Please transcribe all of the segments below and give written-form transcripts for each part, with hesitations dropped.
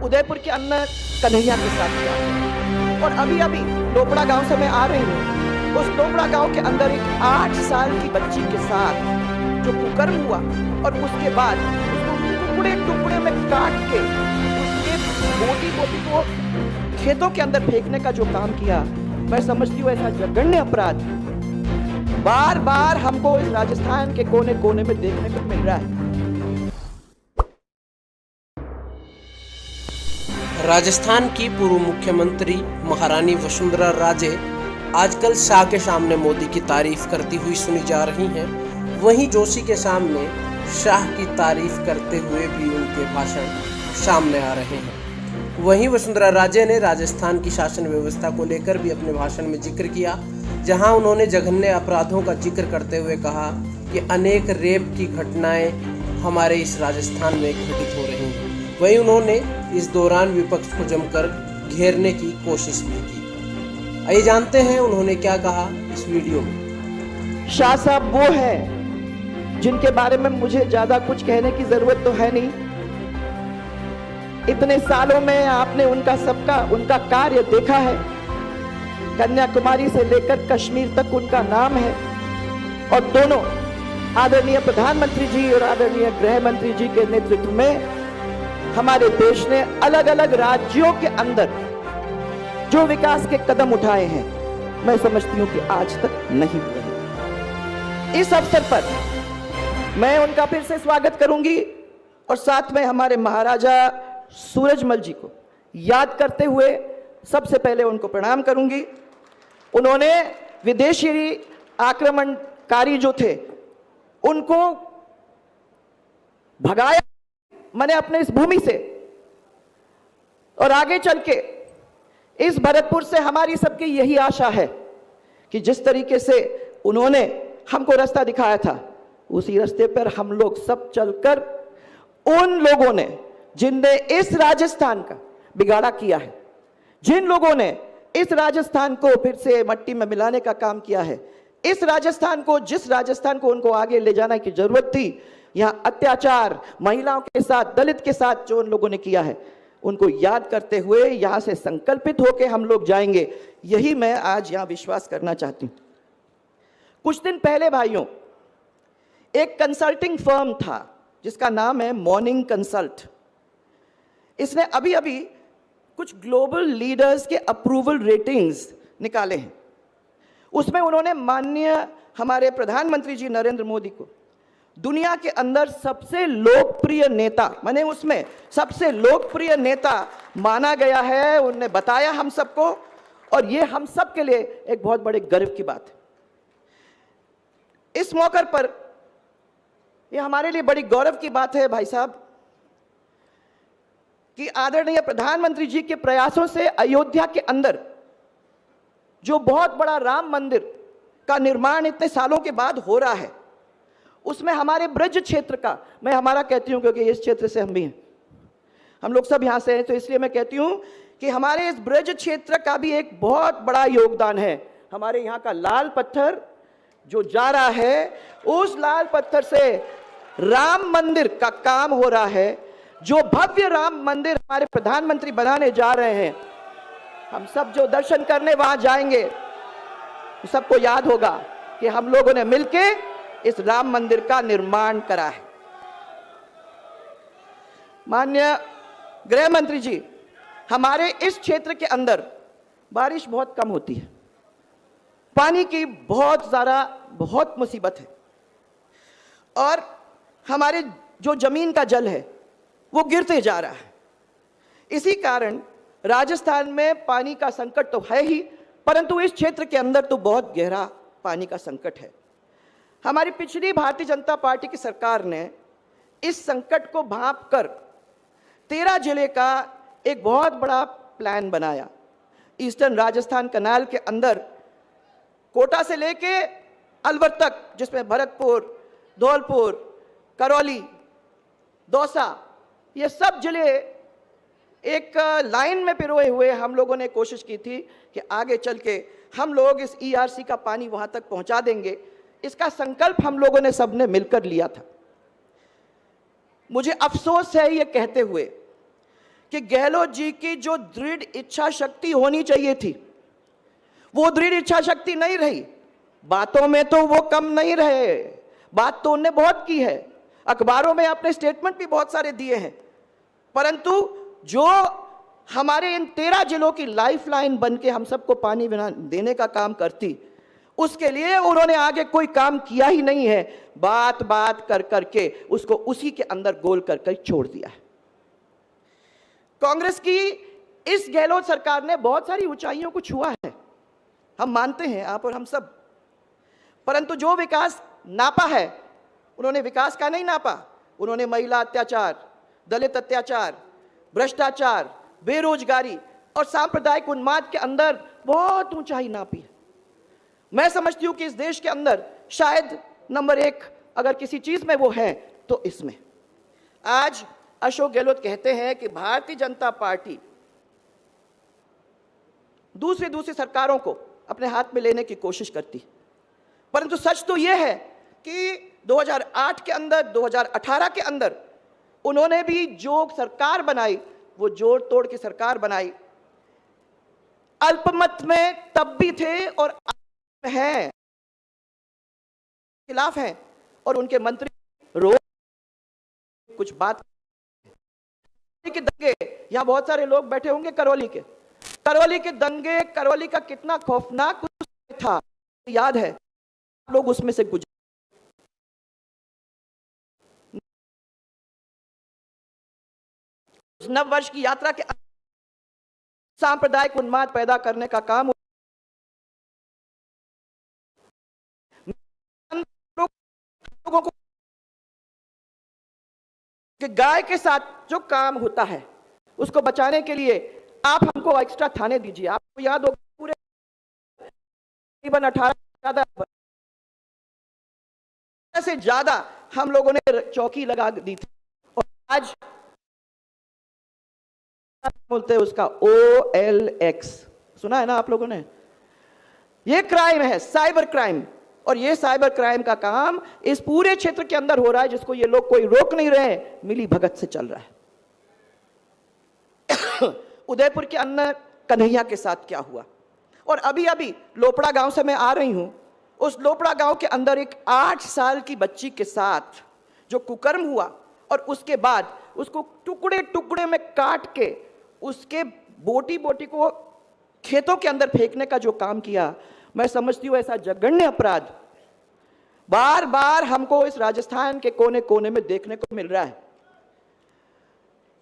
उदयपुर के अंदर कन्हैया के साथ किया। और अभी अभी लोपड़ा गांव से मैं आ रही हूँ, उस लोपड़ा गांव के अंदर एक 8 साल की बच्ची के साथ जो कुकर्म हुआ और उसके बाद उसको टुकड़े टुकड़े में काट के उसके बोटी को खेतों के अंदर फेंकने का जो काम किया, मैं समझती हूँ ऐसा जघन्य अपराध बार बार हमको इस राजस्थान के कोने कोने में देखने को मिल रहा है। राजस्थान की पूर्व मुख्यमंत्री महारानी वसुंधरा राजे आजकल शाह के सामने मोदी की तारीफ करती हुई सुनी जा रही हैं। वहीं जोशी के सामने शाह की तारीफ करते हुए भी उनके भाषण सामने आ रहे हैं। वहीं वसुंधरा राजे ने राजस्थान की शासन व्यवस्था को लेकर भी अपने भाषण में जिक्र किया, जहां उन्होंने जघन्य अपराधों का जिक्र करते हुए कहा कि अनेक रेप की घटनाएं हमारे इस राजस्थान में घटित हो रही हैं। वहीं उन्होंने इस दौरान विपक्ष को जमकर घेरने की कोशिश भी की। आइए जानते हैं उन्होंने क्या कहा इस वीडियो में। शाह साहब वो है जिनके बारे में मुझे ज्यादा कुछ कहने की जरूरत तो है नहीं। इतने सालों में आपने उनका कार्य देखा है। कन्याकुमारी से लेकर कश्मीर तक उनका नाम है और दोनों आदरणीय प्रधानमंत्री जी और आदरणीय गृह मंत्री जी के नेतृत्व में हमारे देश ने अलग अलग राज्यों के अंदर जो विकास के कदम उठाए हैं, मैं समझती हूं कि आज तक नहीं हुए हैं। इस अवसर पर मैं उनका फिर से स्वागत करूंगी और साथ में हमारे महाराजा सूरजमल जी को याद करते हुए सबसे पहले उनको प्रणाम करूंगी। उन्होंने विदेशी आक्रमणकारी जो थे उनको भगाया मैंने अपने इस भूमि से, और आगे चल के इस भरतपुर से हमारी सबकी यही आशा है कि जिस तरीके से उन्होंने हमको रास्ता दिखाया था, उसी रास्ते पर हम लोग सब चलकर उन लोगों ने जिनने इस राजस्थान का बिगाड़ा किया है, जिन लोगों ने इस राजस्थान को फिर से मट्टी में मिलाने का काम किया है, इस राजस्थान को, जिस राजस्थान को उनको आगे ले जाने की जरूरत थी, यहां अत्याचार महिलाओं के साथ, दलित के साथ जो उन लोगों ने किया है, उनको याद करते हुए यहां से संकल्पित होकर हम लोग जाएंगे। यही मैं आज यहां विश्वास करना चाहती हूं। कुछ दिन पहले भाइयों, एक कंसल्टिंग फर्म था जिसका नाम है मॉर्निंग कंसल्ट। इसने अभी अभी कुछ ग्लोबल लीडर्स के अप्रूवल रेटिंग्स निकाले हैं। उसमें उन्होंने माननीय हमारे प्रधानमंत्री जी नरेंद्र मोदी को दुनिया के अंदर सबसे लोकप्रिय नेता, माने उसमें सबसे लोकप्रिय नेता माना गया है। उन्होंने बताया हम सबको, और ये हम सब के लिए एक बहुत बड़े गर्व की बात है। इस मौके पर ये हमारे लिए बड़ी गौरव की बात है भाई साहब कि आदरणीय प्रधानमंत्री जी के प्रयासों से अयोध्या के अंदर जो बहुत बड़ा राम मंदिर का निर्माण इतने सालों के बाद हो रहा है, उसमें हमारे ब्रज क्षेत्र का, मैं हमारा कहती हूं क्योंकि इस क्षेत्र से हम भी हैं, हम लोग सब यहां से हैं, तो इसलिए मैं कहती हूं कि हमारे इस ब्रज क्षेत्र का भी एक बहुत बड़ा योगदान है। हमारे यहां का लाल पत्थर जो जा रहा है, उस लाल पत्थर से राम मंदिर का काम हो रहा है। जो भव्य राम मंदिर हमारे प्रधानमंत्री बनाने जा रहे हैं, हम सब जो दर्शन करने वहां जाएंगे, सबको याद होगा कि हम लोगों ने मिलके इस राम मंदिर का निर्माण करा है। माननीय गृह मंत्री जी, हमारे इस क्षेत्र के अंदर बारिश बहुत कम होती है, पानी की बहुत मुसीबत है, और हमारे जो जमीन का जल है वो गिरते जा रहा है। इसी कारण राजस्थान में पानी का संकट तो है ही, परंतु इस क्षेत्र के अंदर तो बहुत गहरा पानी का संकट है। हमारी पिछली भारतीय जनता पार्टी की सरकार ने इस संकट को भांपकर 13 जिले का एक बहुत बड़ा प्लान बनाया। ईस्टर्न राजस्थान कनाल के अंदर कोटा से लेके अलवर तक, जिसमें भरतपुर, धौलपुर, करौली, दौसा, ये सब जिले एक लाइन में पिरोए हुए हम लोगों ने कोशिश की थी कि आगे चल के हम लोग इस ईआरसी का पानी वहां तक पहुंचा देंगे। इसका संकल्प हम लोगों ने सबने मिलकर लिया था। मुझे अफसोस है ये कहते हुए कि गहलोत जी की जो दृढ़ इच्छा शक्ति होनी चाहिए थी, वो दृढ़ इच्छा शक्ति नहीं रही। बातों में तो वो कम नहीं रहे, बात तो उनने बहुत की है, अखबारों में अपने स्टेटमेंट भी बहुत सारे दिए हैं, परंतु जो हमारे इन 13 जिलों की लाइफलाइन बन के हम सबको पानी देने का काम करती, उसके लिए उन्होंने आगे कोई काम किया ही नहीं है। बात बात कर करके उसको उसी के अंदर गोल करके छोड़ दिया है। कांग्रेस की इस गहलोत सरकार ने बहुत सारी ऊंचाइयों को छुआ है, हम मानते हैं, आप और हम सब, परंतु जो विकास नापा है उन्होंने विकास का नहीं नापा। उन्होंने महिला अत्याचार, दलित अत्याचार, भ्रष्टाचार, बेरोजगारी और सांप्रदायिक उन्माद के अंदर बहुत ऊंचाई नापी है। मैं समझती हूं कि इस देश के अंदर शायद नंबर 1 अगर किसी चीज में वो है तो इसमें। आज अशोक गहलोत कहते हैं कि भारतीय जनता पार्टी दूसरी सरकारों को अपने हाथ में लेने की कोशिश करती, परंतु सच तो यह है कि 2008 के अंदर, 2018 के अंदर उन्होंने भी जो सरकार बनाई वो जोड़ तोड़ की सरकार बनाई। अल्पमत में तब भी थे और हैं, खिलाफ हैं, और उनके मंत्री रोज कुछ बात के दंगे, यहां बहुत सारे लोग बैठे होंगे करौली के दंगे, करौली का कितना खौफनाक था याद है, लोग उसमें से गुजरे। नव वर्ष की यात्रा के सांप्रदायिक उन्माद पैदा करने का काम लोगों को कि गाय के साथ जो काम होता है उसको बचाने के लिए आप हमको एक्स्ट्रा थाने दीजिए। आपको याद होगा पूरे तकरीबन 18 से ज्यादा हम लोगों ने चौकी लगा दी थी, और आज बोलते हैं उसका OLX, सुना है ना आप लोगों ने? ये क्राइम है, साइबर क्राइम, और ये साइबर क्राइम का काम इस पूरे क्षेत्र के अंदर हो रहा है, जिसको ये लोग कोई रोक नहीं रहे, मिली भगत से चल रहा है। उदयपुर के अंदर कन्हैया के साथ क्या हुआ, और अभी अभी लोपड़ा गांव से मैं आ रही हूं, उस लोपड़ा गांव के अंदर एक 8 साल की बच्ची के साथ जो कुकर्म हुआ, और उसके बाद उसको टुकड़े टुकड़े में काट के उसके बोटी बोटी को खेतों के अंदर फेंकने का जो काम किया, मैं समझती हूं ऐसा जघन्य अपराध बार बार हमको इस राजस्थान के कोने कोने में देखने को मिल रहा है।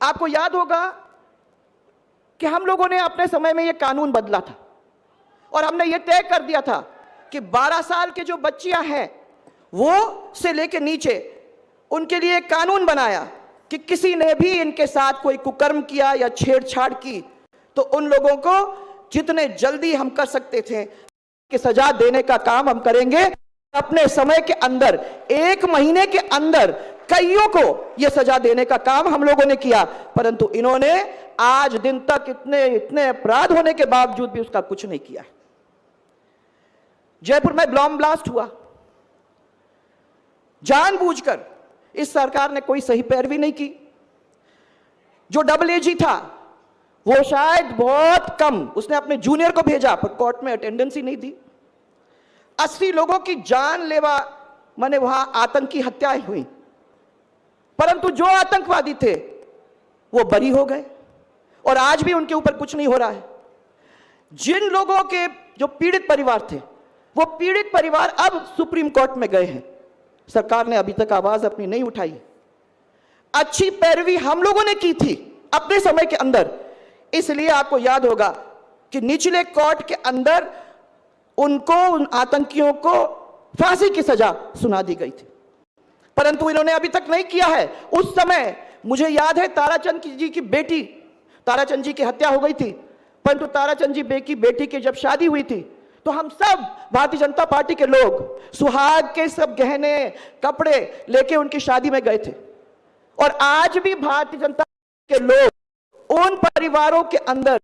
आपको याद होगा कि हम लोगों ने अपने समय में यह कानून बदला था, और हमने ये तय कर दिया था कि 12 साल के जो बच्चियां हैं वो से लेकर नीचे उनके लिए एक कानून बनाया कि किसी ने भी इनके साथ कोई कुकर्म किया या छेड़छाड़ की तो उन लोगों को जितने जल्दी हम कर सकते थे कि सजा देने का काम हम करेंगे। अपने समय के अंदर 1 महीने के अंदर कईयों को यह सजा देने का काम हम लोगों ने किया, परंतु इन्होंने आज दिन तक इतने अपराध होने के बावजूद भी उसका कुछ नहीं किया। जयपुर में बॉम्ब ब्लास्ट हुआ, जानबूझकर इस सरकार ने कोई सही पैरवी नहीं की। जो डबल एजी था वो शायद बहुत कम, उसने अपने जूनियर को भेजा पर कोर्ट में अटेंडेंस ही नहीं दी। 80 लोगों की जानलेवा माने वहां आतंकी हत्याएं हुई, परंतु जो आतंकवादी थे वो बरी हो गए, और आज भी उनके ऊपर कुछ नहीं हो रहा है। जिन लोगों के जो पीड़ित परिवार थे, वो पीड़ित परिवार अब सुप्रीम कोर्ट में गए हैं, सरकार ने अभी तक आवाज अपनी नहीं उठाई। अच्छी पैरवी हम लोगों ने की थी अपने समय के अंदर, इसलिए आपको याद होगा कि निचले कोर्ट के अंदर उनको, उन आतंकियों को फांसी की सजा सुना दी गई थी, परंतु इन्होंने अभी तक नहीं किया है। उस समय मुझे याद है ताराचंद जी की बेटी, ताराचंद जी की हत्या हो गई थी, परंतु ताराचंद जी की बेटी की जब शादी हुई थी तो हम सब भारतीय जनता पार्टी के लोग सुहाग के सब गहने कपड़े लेके उनकी शादी में गए थे, और आज भी भारतीय जनता के लोग उन परिवारों के अंदर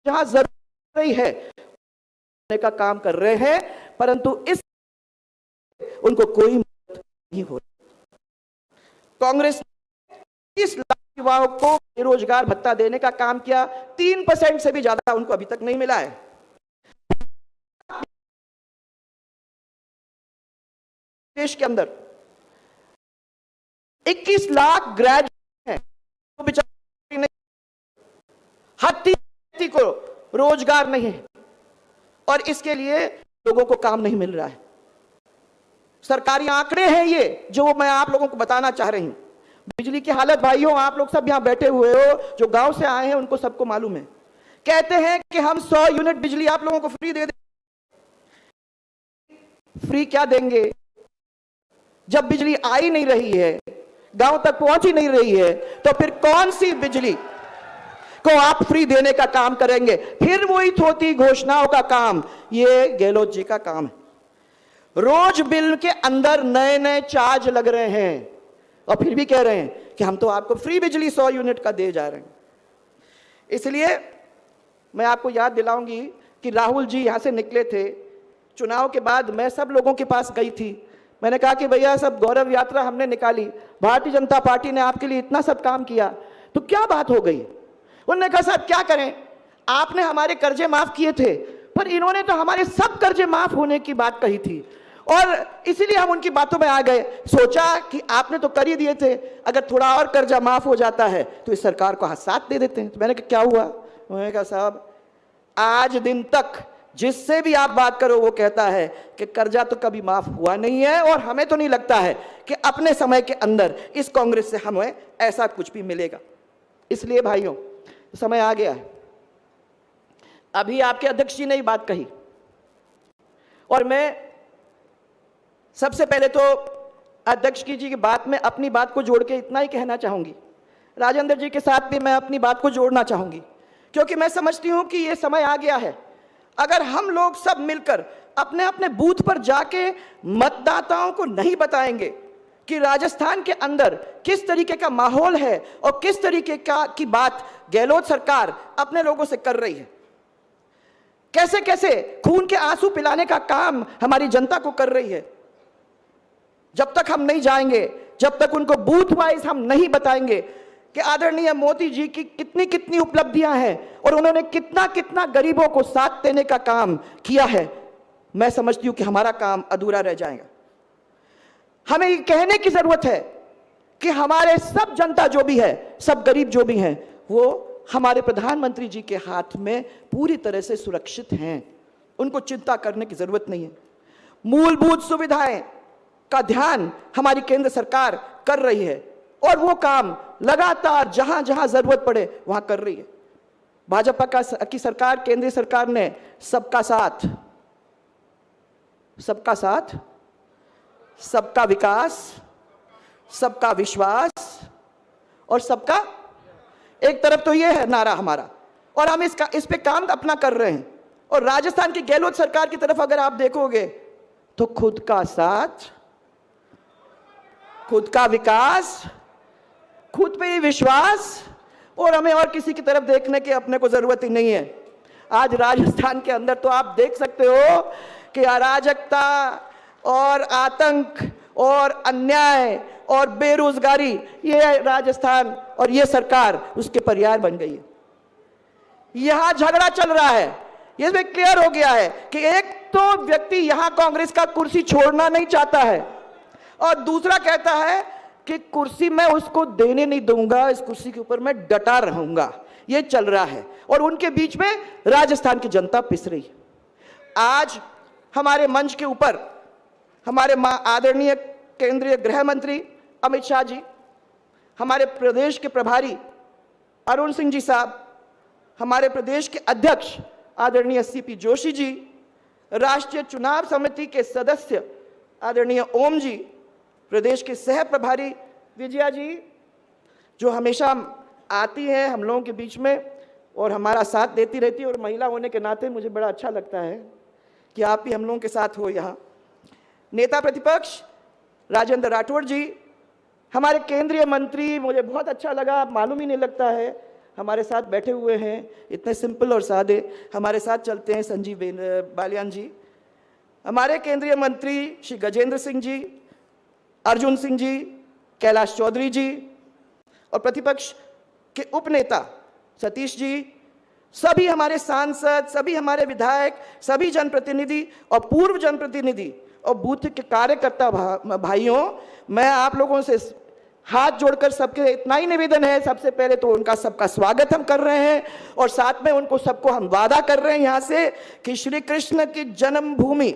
जहां जरूरत रही है का काम कर रहे हैं, परंतु इस उनको कोई मदद नहीं हो रही। कांग्रेस 30 लाख युवाओं को बेरोजगार भत्ता देने का काम किया, 3% से भी ज्यादा उनको अभी तक नहीं मिला है। देश के अंदर 21 लाख ग्रेजुएट हैं, तो बेचारे नहीं, हर व्यक्ति को रोजगार नहीं है और इसके लिए लोगों को काम नहीं मिल रहा है। सरकारी आंकड़े हैं ये जो मैं आप लोगों को बताना चाह रही हूं। बिजली की हालत भाइयों, आप लोग सब यहां बैठे हुए हो जो गांव से आए हैं उनको सबको मालूम है। कहते हैं कि हम 100 यूनिट बिजली आप लोगों को फ्री दे देंगे। फ्री क्या देंगे जब बिजली आ ही नहीं रही है, गांव तक पहुंच ही नहीं रही है, तो फिर कौन सी बिजली को आप फ्री देने का काम करेंगे? फिर वही थोती घोषणाओं का काम, ये गहलोत जी का काम है। रोज बिल के अंदर नए नए चार्ज लग रहे हैं और फिर भी कह रहे हैं कि हम तो आपको फ्री बिजली 100 यूनिट का दे जा रहे हैं। इसलिए मैं आपको याद दिलाऊंगी कि राहुल जी यहां से निकले थे, चुनाव के बाद मैं सब लोगों के पास गई थी। मैंने कहा कि भैया सब गौरव यात्रा हमने निकाली, भारतीय जनता पार्टी ने आपके लिए इतना सब काम किया, तो क्या बात हो गई? उन्होंने कहा साहब क्या करें, आपने हमारे कर्जे माफ किए थे, पर इन्होंने तो हमारे सब कर्जे माफ होने की बात कही थी और इसीलिए हम उनकी बातों में आ गए। सोचा कि आपने तो कर ही दिए थे, अगर थोड़ा और कर्जा माफ हो जाता है तो इस सरकार को हाथ साथ दे देते हैं। तो मैंने कहा क्या हुआ? उन्होंने कहा साहब आज दिन तक जिससे भी आप बात करो वो कहता है कि कर्जा तो कभी माफ हुआ नहीं है और हमें तो नहीं लगता है कि अपने समय के अंदर इस कांग्रेस से हमें ऐसा कुछ भी मिलेगा। इसलिए भाइयों समय आ गया है। अभी आपके अध्यक्ष जी ने ही बात कही और मैं सबसे पहले तो अध्यक्ष जी की बात में अपनी बात को जोड़ के इतना ही कहना चाहूंगी, राजेंद्र जी के साथ भी मैं अपनी बात को जोड़ना चाहूंगी, क्योंकि मैं समझती हूं कि यह समय आ गया है। अगर हम लोग सब मिलकर अपने अपने बूथ पर जाके मतदाताओं को नहीं बताएंगे कि राजस्थान के अंदर किस तरीके का माहौल है और किस तरीके की बात गहलोत सरकार अपने लोगों से कर रही है, कैसे कैसे खून के आंसू पिलाने का काम हमारी जनता को कर रही है, जब तक हम नहीं जाएंगे, जब तक उनको बूथ वाइज हम नहीं बताएंगे कि आदरणीय मोदी जी की कितनी कितनी उपलब्धियां हैं और उन्होंने कितना कितना गरीबों को साथ देने का काम किया है, मैं समझती हूं कि हमारा काम अधूरा रह जाएगा। हमें ये कहने की जरूरत है कि हमारे सब जनता जो भी है, सब गरीब जो भी हैं, वो हमारे प्रधानमंत्री जी के हाथ में पूरी तरह से सुरक्षित हैं, उनको चिंता करने की जरूरत नहीं है। मूलभूत सुविधाएं का ध्यान हमारी केंद्र सरकार कर रही है और वो काम लगातार जहां जहां जरूरत पड़े वहां कर रही है। भाजपा की सरकार, केंद्रीय सरकार ने सबका साथ, सबका साथ, सबका विकास, सबका विश्वास और सबका, एक तरफ तो ये है नारा हमारा और हम इस पे काम अपना कर रहे हैं। और राजस्थान की गहलोत सरकार की तरफ अगर आप देखोगे तो खुद का साथ, खुद का विकास, खुद पे ही विश्वास और हमें और किसी की तरफ देखने की अपने को जरूरत ही नहीं है। आज राजस्थान के अंदर तो आप देख सकते हो कि अराजकता और आतंक और अन्याय और बेरोजगारी, ये राजस्थान और ये सरकार उसके पर्याय बन गई है। यहां झगड़ा चल रहा है, ये भी क्लियर हो गया है कि एक तो व्यक्ति यहां कांग्रेस का कुर्सी छोड़ना नहीं चाहता है और दूसरा कहता है कि कुर्सी मैं उसको देने नहीं दूंगा, इस कुर्सी के ऊपर मैं डटा रहूंगा। ये चल रहा है और उनके बीच में राजस्थान की जनता पिस रही है। आज हमारे मंच के ऊपर हमारे आदरणीय केंद्रीय गृह मंत्री अमित शाह जी, हमारे प्रदेश के प्रभारी अरुण सिंह जी साहब, हमारे प्रदेश के अध्यक्ष आदरणीय सीपी जोशी जी, राष्ट्रीय चुनाव समिति के सदस्य आदरणीय ओम जी, प्रदेश के सह प्रभारी विजया जी, जो हमेशा आती हैं हम लोगों के बीच में और हमारा साथ देती रहती है, और महिला होने के नाते मुझे बड़ा अच्छा लगता है कि आप भी हम लोगों के साथ हो यहाँ। नेता प्रतिपक्ष राजेंद्र राठौड़ जी, हमारे केंद्रीय मंत्री, मुझे बहुत अच्छा लगा, मालूम ही नहीं लगता है हमारे साथ बैठे हुए हैं, इतने सिंपल और सादे हमारे साथ चलते हैं। संजीव बालियान जी, हमारे केंद्रीय मंत्री श्री गजेंद्र सिंह जी, अर्जुन सिंह जी, कैलाश चौधरी जी, और प्रतिपक्ष के उपनेता सतीश जी, सभी हमारे सांसद, सभी हमारे विधायक, सभी जनप्रतिनिधि और पूर्व जनप्रतिनिधि और बूथ के कार्यकर्ता भाइयों, मैं आप लोगों से हाथ जोड़कर सबके इतना ही निवेदन है, सबसे पहले तो उनका सबका स्वागत हम कर रहे हैं और साथ में उनको सबको हम वादा कर रहे हैं यहाँ से कि श्री कृष्ण की जन्मभूमि,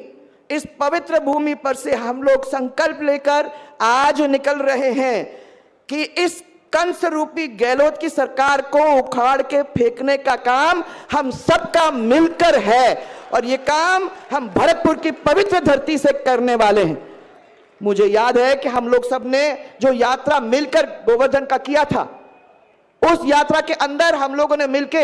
इस पवित्र भूमि पर से हम लोग संकल्प लेकर आज निकल रहे हैं कि इस कंस रूपी गहलोत की सरकार को उखाड़ के फेंकने का काम हम सबका मिलकर है और ये काम हम भरतपुर की पवित्र धरती से करने वाले हैं। मुझे याद है कि हम लोग सब ने जो यात्रा मिलकर गोवर्धन का किया था, उस यात्रा के अंदर हम लोगों ने मिलके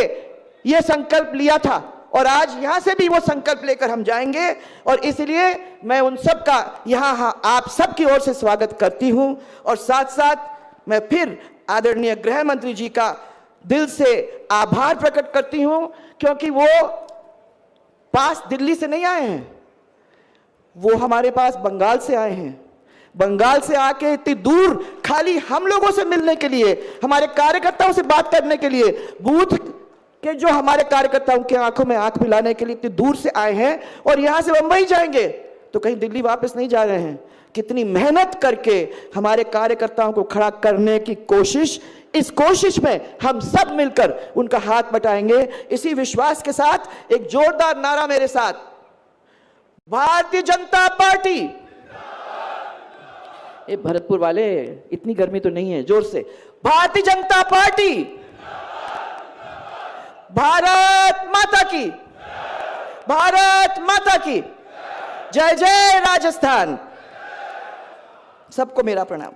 ये संकल्प लिया था और आज यहां से भी वो संकल्प लेकर हम जाएंगे और इसलिए मैं उन सब का यहां आप सबकी ओर से स्वागत करती हूं और साथ साथ मैं फिर आदरणीय गृह मंत्री जी का दिल से आभार प्रकट करती हूं क्योंकि वो पास दिल्ली से नहीं आए हैं, वो हमारे पास बंगाल से आए हैं। बंगाल से आके इतनी दूर खाली हम लोगों से मिलने के लिए, हमारे कार्यकर्ताओं से बात करने के लिए, बूथ के जो हमारे कार्यकर्ताओं की आंखों में आंख मिलाने के लिए इतनी दूर से आए हैं और यहां से मुंबई जाएंगे तो कहीं दिल्ली वापस नहीं जा रहे हैं। कितनी मेहनत करके हमारे कार्यकर्ताओं को खड़ा करने की कोशिश, इस कोशिश में हम सब मिलकर उनका हाथ बटाएंगे। इसी विश्वास के साथ एक जोरदार नारा मेरे साथ, भारतीय जनता पार्टी। ये भरतपुर वाले, इतनी गर्मी तो नहीं है, जोर से, भारतीय जनता पार्टी, भारत माता की, भारत माता की जय जय राजस्थान। सबको मेरा प्रणाम।